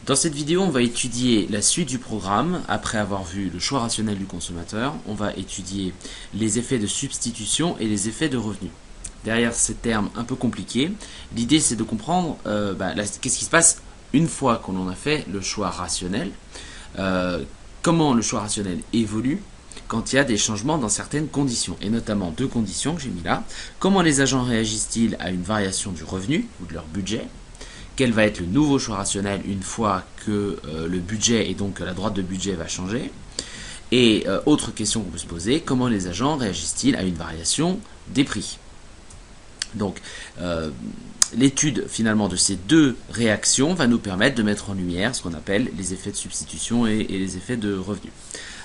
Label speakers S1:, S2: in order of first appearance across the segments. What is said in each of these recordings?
S1: Dans cette vidéo, on va étudier la suite du programme. Après avoir vu le choix rationnel du consommateur, on va étudier les effets de substitution et les effets de revenu. Derrière ces termes un peu compliqués, l'idée c'est de comprendre qu'est-ce qui se passe une fois qu'on en a fait le choix rationnel, comment le choix rationnel évolue quand il y a des changements dans certaines conditions, et notamment deux conditions que j'ai mis là. Comment les agents réagissent-ils à une variation du revenu ou de leur budget? Quel va être le nouveau choix rationnel une fois que le budget et donc la droite de budget va changer? Et autre question qu'on peut se poser, comment les agents réagissent-ils à une variation des prix? Donc l'étude finalement de ces deux réactions va nous permettre de mettre en lumière ce qu'on appelle les effets de substitution et les effets de revenu.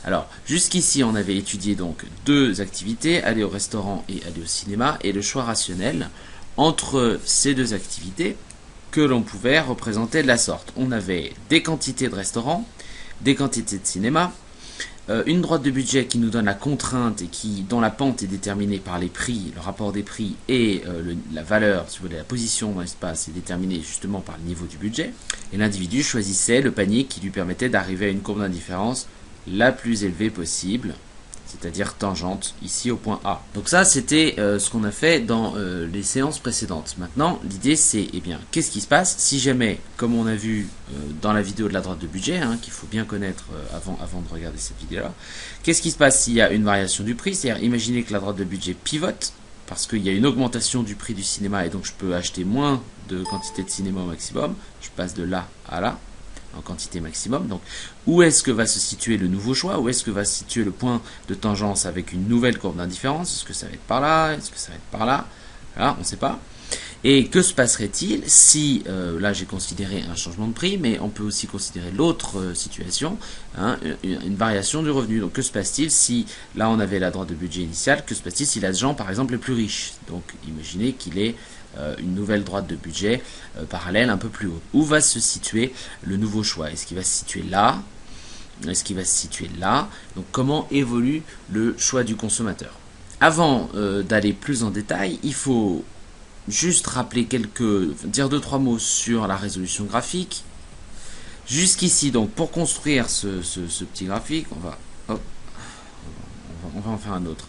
S1: Alors jusqu'ici on avait étudié donc deux activités, aller au restaurant et aller au cinéma, et le choix rationnel entre ces deux activités que l'on pouvait représenter de la sorte. On avait des quantités de restaurants, des quantités de cinéma, une droite de budget qui nous donne la contrainte et dont la pente est déterminée par les prix, le rapport des prix, et la valeur, si vous voulez, la position dans l'espace est déterminée justement par le niveau du budget. Et l'individu choisissait le panier qui lui permettait d'arriver à une courbe d'indifférence la plus élevée possible, c'est-à-dire tangente, ici au point A. Donc ça, c'était ce qu'on a fait dans les séances précédentes. Maintenant, l'idée c'est, qu'est-ce qui se passe si jamais, comme on a vu dans la vidéo de la droite de budget, qu'il faut bien connaître avant de regarder cette vidéo-là, qu'est-ce qui se passe s'il y a une variation du prix? C'est-à-dire, imaginez que la droite de budget pivote, parce qu'il y a une augmentation du prix du cinéma, et donc je peux acheter moins de quantité de cinéma au maximum, je passe de là à là, en quantité maximum. Donc, où est-ce que va se situer le nouveau choix? Où est-ce que va se situer le point de tangence avec une nouvelle courbe d'indifférence? Est-ce que ça va être par là? Est-ce que ça va être par là? Là, on ne sait pas. Et que se passerait-il si, là j'ai considéré un changement de prix, mais on peut aussi considérer l'autre situation, une variation du revenu. Donc que se passe-t-il si, là on avait la droite de budget initiale, que se passe-t-il si l'agent par exemple est plus riche? Donc imaginez qu'il est une nouvelle droite de budget parallèle un peu plus haute. Où va se situer le nouveau choix? Est-ce qu'il va se situer là? Est-ce qu'il va se situer là? Donc comment évolue le choix du consommateur? Avant d'aller plus en détail, il faut juste rappeler dire 2-3 mots sur la résolution graphique. Jusqu'ici, donc pour construire ce petit graphique, on va en faire un autre.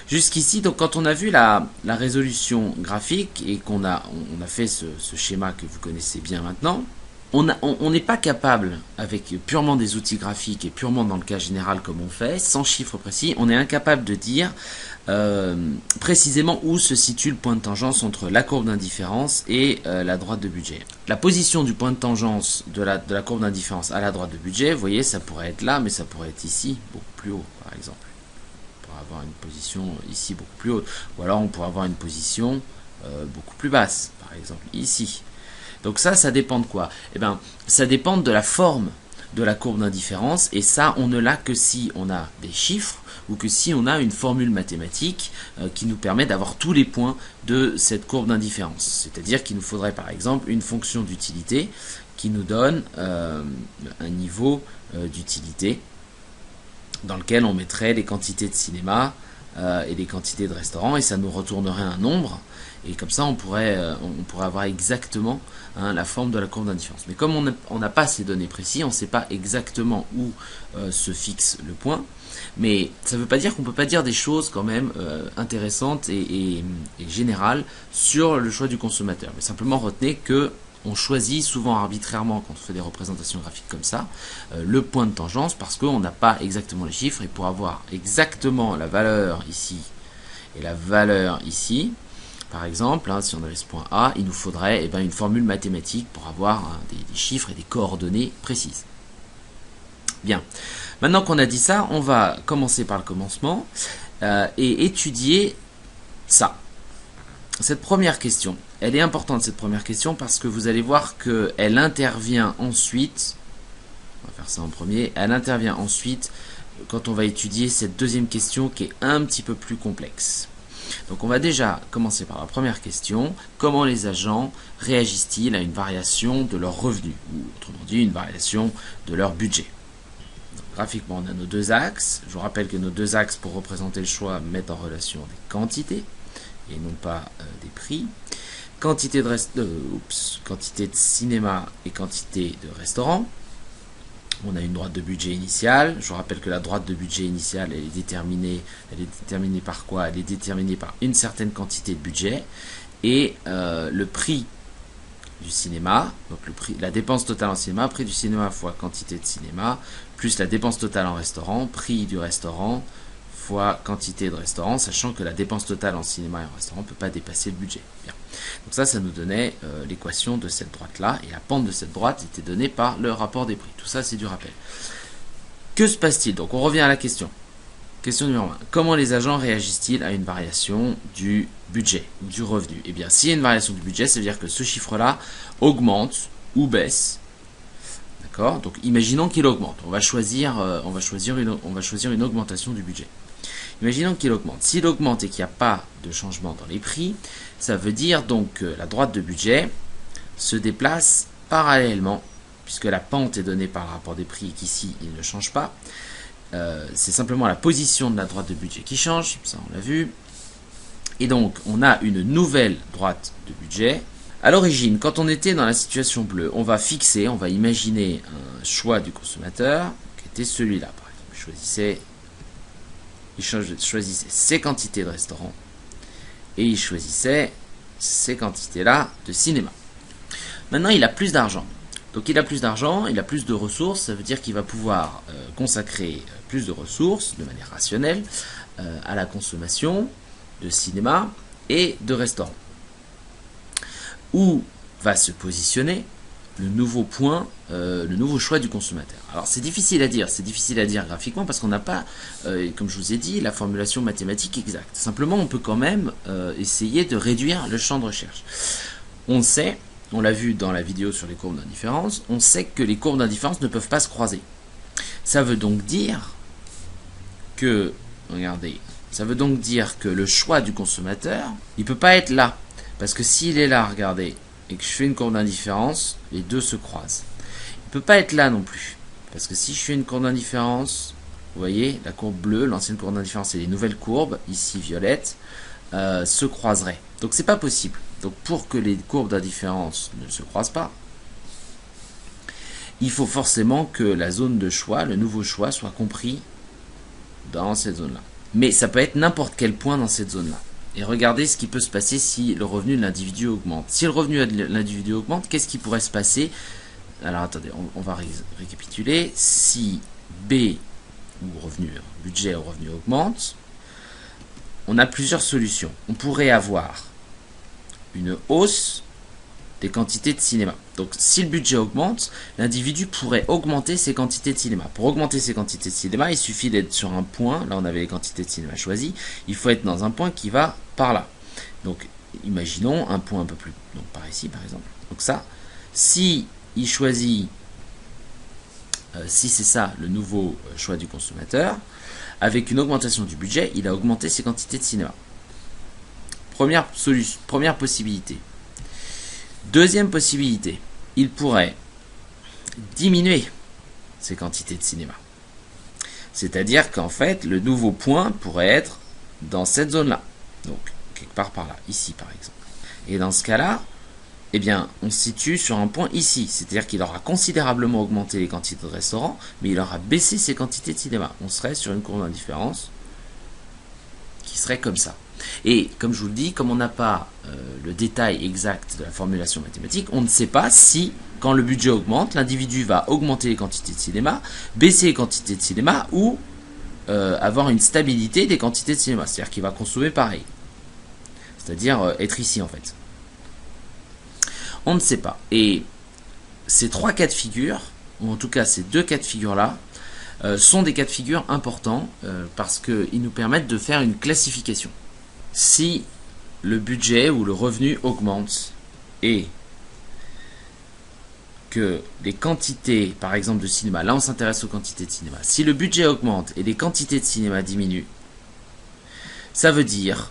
S1: Jusqu'ici, donc quand on a vu la résolution graphique et qu'on a fait ce schéma que vous connaissez bien maintenant, on n'est pas capable, avec purement des outils graphiques et purement dans le cas général comme on fait, sans chiffres précis, on est incapable de dire précisément où se situe le point de tangence entre la courbe d'indifférence et la droite de budget. La position du point de tangence de la courbe d'indifférence à la droite de budget, vous voyez, ça pourrait être là, mais ça pourrait être ici, beaucoup plus haut par exemple. On pourrait avoir une position ici beaucoup plus haute, ou alors on pourrait avoir une position beaucoup plus basse, par exemple ici. Donc ça dépend de quoi? Ça dépend de la forme de la courbe d'indifférence, et ça, on ne l'a que si on a des chiffres, ou que si on a une formule mathématique qui nous permet d'avoir tous les points de cette courbe d'indifférence. C'est-à-dire qu'il nous faudrait par exemple une fonction d'utilité qui nous donne un niveau d'utilité dans lequel on mettrait les quantités de cinéma et les quantités de restaurants, et ça nous retournerait un nombre, et comme ça on pourrait avoir exactement la forme de la courbe d'indifférence. Mais comme on n'a pas ces données précises, on ne sait pas exactement où se fixe le point, mais ça ne veut pas dire qu'on ne peut pas dire des choses quand même intéressantes et générales sur le choix du consommateur. Mais simplement retenez que on choisit souvent arbitrairement, quand on fait des représentations graphiques comme ça, le point de tangence, parce qu'on n'a pas exactement les chiffres, et pour avoir exactement la valeur ici et la valeur ici, par exemple, si on avait ce point A, il nous faudrait une formule mathématique pour avoir des chiffres et des coordonnées précises. Bien, maintenant qu'on a dit ça, on va commencer par le commencement et étudier ça. Cette première question, elle est importante, cette première question, parce que vous allez voir qu'elle intervient ensuite, on va faire ça en premier, elle intervient ensuite quand on va étudier cette deuxième question qui est un petit peu plus complexe. Donc on va déjà commencer par la première question, comment les agents réagissent-ils à une variation de leur revenu, ou autrement dit une variation de leur budget? Donc, graphiquement on a nos deux axes, je vous rappelle que nos deux axes pour représenter le choix mettent en relation des quantités, et non pas des prix. Quantité de cinéma et quantité de restaurant. On a une droite de budget initiale. Je vous rappelle que la droite de budget initiale, elle est déterminée par quoi? Elle est déterminée par une certaine quantité de budget et le prix du cinéma, donc la dépense totale en cinéma, prix du cinéma fois quantité de cinéma, plus la dépense totale en restaurant, prix du restaurant fois quantité de restaurant, sachant que la dépense totale en cinéma et en restaurant ne peut pas dépasser le budget. Bien. Donc ça nous donnait l'équation de cette droite-là, et la pente de cette droite était donnée par le rapport des prix. Tout ça, c'est du rappel. Que se passe-t-il? Donc on revient à la question. Question numéro 1. Comment les agents réagissent-ils à une variation du budget ou du revenu? Eh bien, s'il y a une variation du budget, ça veut dire que ce chiffre-là augmente ou baisse. D'accord? Donc imaginons qu'il augmente. On va choisir une augmentation du budget. Imaginons qu'il augmente. S'il augmente et qu'il n'y a pas de changement dans les prix, ça veut dire donc que la droite de budget se déplace parallèlement, puisque la pente est donnée par le rapport des prix et qu'ici il ne change pas. C'est simplement la position de la droite de budget qui change, ça on l'a vu. Et donc on a une nouvelle droite de budget. À l'origine, quand on était dans la situation bleue, on va imaginer un choix du consommateur qui était celui-là. Par exemple, il choisissait ces quantités de restaurants et il choisissait ces quantités-là de cinéma. Maintenant, il a plus d'argent. Donc il a plus d'argent, il a plus de ressources, ça veut dire qu'il va pouvoir consacrer plus de ressources de manière rationnelle à la consommation de cinéma et de restaurants. Où va se positionner le nouveau point, le nouveau choix du consommateur. Alors c'est difficile à dire graphiquement parce qu'on n'a pas, comme je vous ai dit, la formulation mathématique exacte. Simplement, on peut quand même essayer de réduire le champ de recherche. On l'a vu dans la vidéo sur les courbes d'indifférence, on sait que les courbes d'indifférence ne peuvent pas se croiser. Ça veut donc dire que, regardez, le choix du consommateur, il ne peut pas être là. Parce que s'il est là, regardez, et que je fais une courbe d'indifférence, les deux se croisent. Il ne peut pas être là non plus. Parce que si je fais une courbe d'indifférence, vous voyez, la courbe bleue, l'ancienne courbe d'indifférence et les nouvelles courbes, ici violettes, se croiseraient. Donc c'est pas possible. Donc pour que les courbes d'indifférence ne se croisent pas, il faut forcément que la zone de choix, le nouveau choix, soit compris dans cette zone-là. Mais ça peut être n'importe quel point dans cette zone-là. Et regardez ce qui peut se passer si le revenu de l'individu augmente. Si le revenu de l'individu augmente, qu'est-ce qui pourrait se passer? Alors attendez, on va récapituler. Si B, ou budget ou revenu augmente, on a plusieurs solutions. On pourrait avoir une hausse des quantités de cinéma. Donc si le budget augmente, l'individu pourrait augmenter ses quantités de cinéma. Pour augmenter ses quantités de cinéma, il suffit d'être sur un point, là on avait les quantités de cinéma choisies, il faut être dans un point qui va par là. Donc imaginons un point un peu plus, donc par ici par exemple. Donc ça, si il choisit, si c'est ça le nouveau choix du consommateur, avec une augmentation du budget, il a augmenté ses quantités de cinéma. Première possibilité. Deuxième possibilité, il pourrait diminuer ses quantités de cinéma. C'est-à-dire qu'en fait, le nouveau point pourrait être dans cette zone-là. Donc, quelque part par là, ici par exemple. Et dans ce cas-là, eh bien, on se situe sur un point ici. C'est-à-dire qu'il aura considérablement augmenté les quantités de restaurants, mais il aura baissé ses quantités de cinéma. On serait sur une courbe d'indifférence qui serait comme ça. Et comme je vous le dis, comme on n'a pas le détail exact de la formulation mathématique, on ne sait pas si, quand le budget augmente, l'individu va augmenter les quantités de cinéma, baisser les quantités de cinéma ou avoir une stabilité des quantités de cinéma. C'est-à-dire qu'il va consommer pareil. C'est-à-dire être ici en fait. On ne sait pas. Et ces trois cas de figure, ou en tout cas ces deux cas de figure-là, sont des cas de figure importants parce qu'ils nous permettent de faire une classification. Si le budget ou le revenu augmente et que les quantités, par exemple de cinéma, là on s'intéresse aux quantités de cinéma, si le budget augmente et les quantités de cinéma diminuent, ça veut dire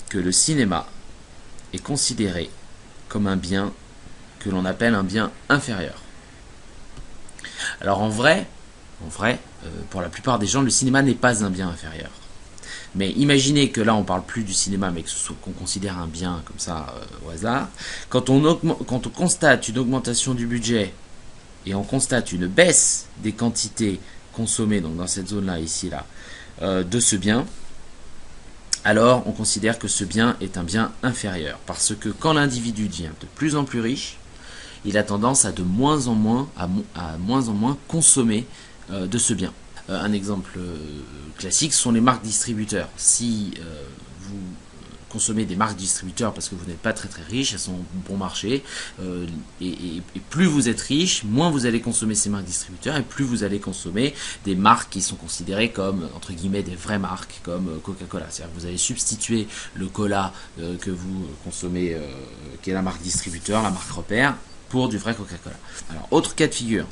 S1: que le cinéma est considéré comme un bien que l'on appelle un bien inférieur. Alors en vrai, pour la plupart des gens, le cinéma n'est pas un bien inférieur. Mais imaginez que là, on ne parle plus du cinéma, mais qu'on considère un bien comme ça au hasard. Quand on constate une augmentation du budget et on constate une baisse des quantités consommées, donc dans cette zone-là, ici, là, de ce bien, alors on considère que ce bien est un bien inférieur. Parce que quand l'individu devient de plus en plus riche, il a tendance à de moins en moins, consommer de ce bien. Un exemple classique sont les marques distributeurs. Si vous consommez des marques distributeurs parce que vous n'êtes pas très riche, elles sont bon marché, et plus vous êtes riche, moins vous allez consommer ces marques distributeurs, et plus vous allez consommer des marques qui sont considérées comme, entre guillemets, des vraies marques, comme Coca-Cola. C'est-à-dire que vous allez substituer le cola que vous consommez, qui est la marque distributeur, la marque repère, pour du vrai Coca-Cola. Alors, autre cas de figure.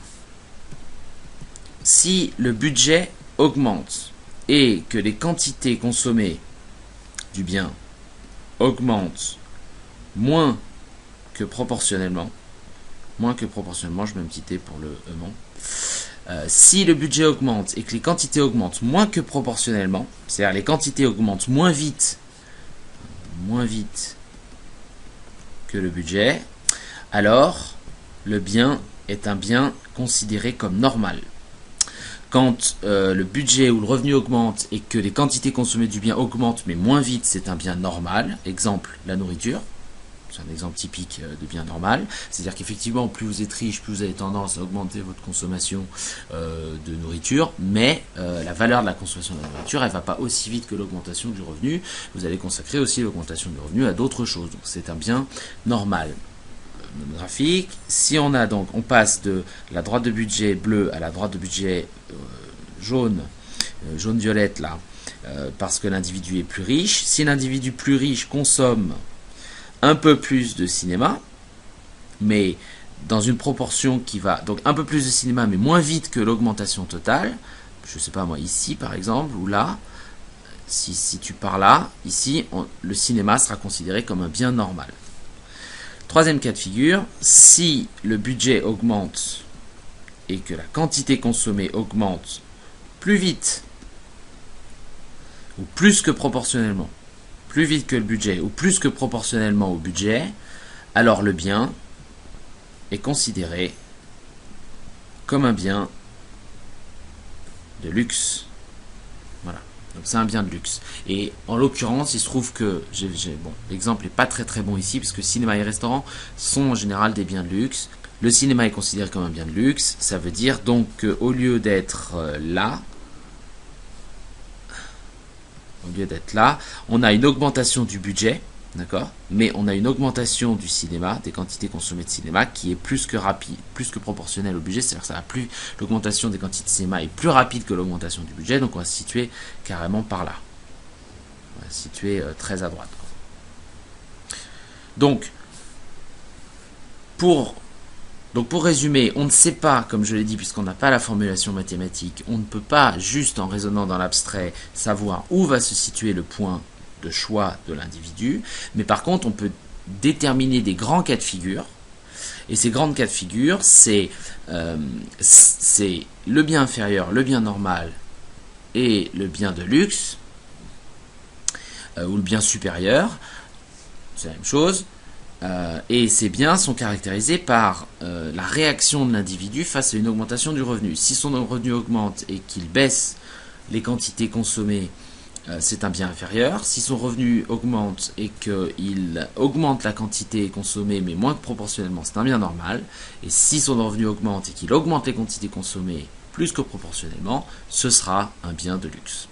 S1: Si le budget augmente et que les quantités consommées du bien augmentent moins que proportionnellement, je mets un petit T pour le aimant. Si le budget augmente et que les quantités augmentent moins que proportionnellement, c'est-à-dire les quantités augmentent moins vite que le budget, alors le bien est un bien considéré comme normal. Quand le budget ou le revenu augmente et que les quantités consommées du bien augmentent mais moins vite, c'est un bien normal. Exemple, la nourriture. C'est un exemple typique de bien normal. C'est-à-dire qu'effectivement, plus vous êtes riche, plus vous avez tendance à augmenter votre consommation de nourriture, mais la valeur de la consommation de la nourriture, elle ne va pas aussi vite que l'augmentation du revenu. Vous allez consacrer aussi l'augmentation du revenu à d'autres choses. Donc c'est un bien normal. Graphique, si on a donc, on passe de la droite de budget bleue à la droite de budget jaune violette là, parce que l'individu est plus riche. Si l'individu plus riche consomme un peu plus de cinéma, mais dans une proportion qui va, donc un peu plus de cinéma mais moins vite que l'augmentation totale, je sais pas moi, ici par exemple, ou là, si tu pars là, ici, le cinéma sera considéré comme un bien normal. Troisième cas de figure, si le budget augmente et que la quantité consommée augmente plus vite ou plus que proportionnellement, plus vite que le budget ou plus que proportionnellement au budget, alors le bien est considéré comme un bien de luxe. Voilà. Donc c'est un bien de luxe. Et en l'occurrence, il se trouve que l'exemple n'est pas très bon ici, puisque cinéma et restaurant sont en général des biens de luxe. Le cinéma est considéré comme un bien de luxe. Ça veut dire donc qu'au lieu d'être là, on a une augmentation du budget, d'accord, mais on a une augmentation du cinéma, des quantités consommées de cinéma, qui est plus que rapide, plus que proportionnelle au budget, c'est-à-dire que l'augmentation des quantités de cinéma est plus rapide que l'augmentation du budget, donc on va se situer carrément par là. On va se situer très à droite. Donc pour résumer, on ne sait pas, comme je l'ai dit, puisqu'on n'a pas la formulation mathématique, on ne peut pas, juste en raisonnant dans l'abstrait, savoir où va se situer le point de choix de l'individu, mais par contre, on peut déterminer des grands cas de figure, et ces grands cas de figure, c'est le bien inférieur, le bien normal et le bien de luxe, ou le bien supérieur, c'est la même chose. Et ces biens sont caractérisés par la réaction de l'individu face à une augmentation du revenu. Si son revenu augmente et qu'il baisse les quantités consommées, c'est un bien inférieur. Si son revenu augmente et qu'il augmente la quantité consommée mais moins que proportionnellement, c'est un bien normal. Et si son revenu augmente et qu'il augmente les quantités consommées plus que proportionnellement, ce sera un bien de luxe.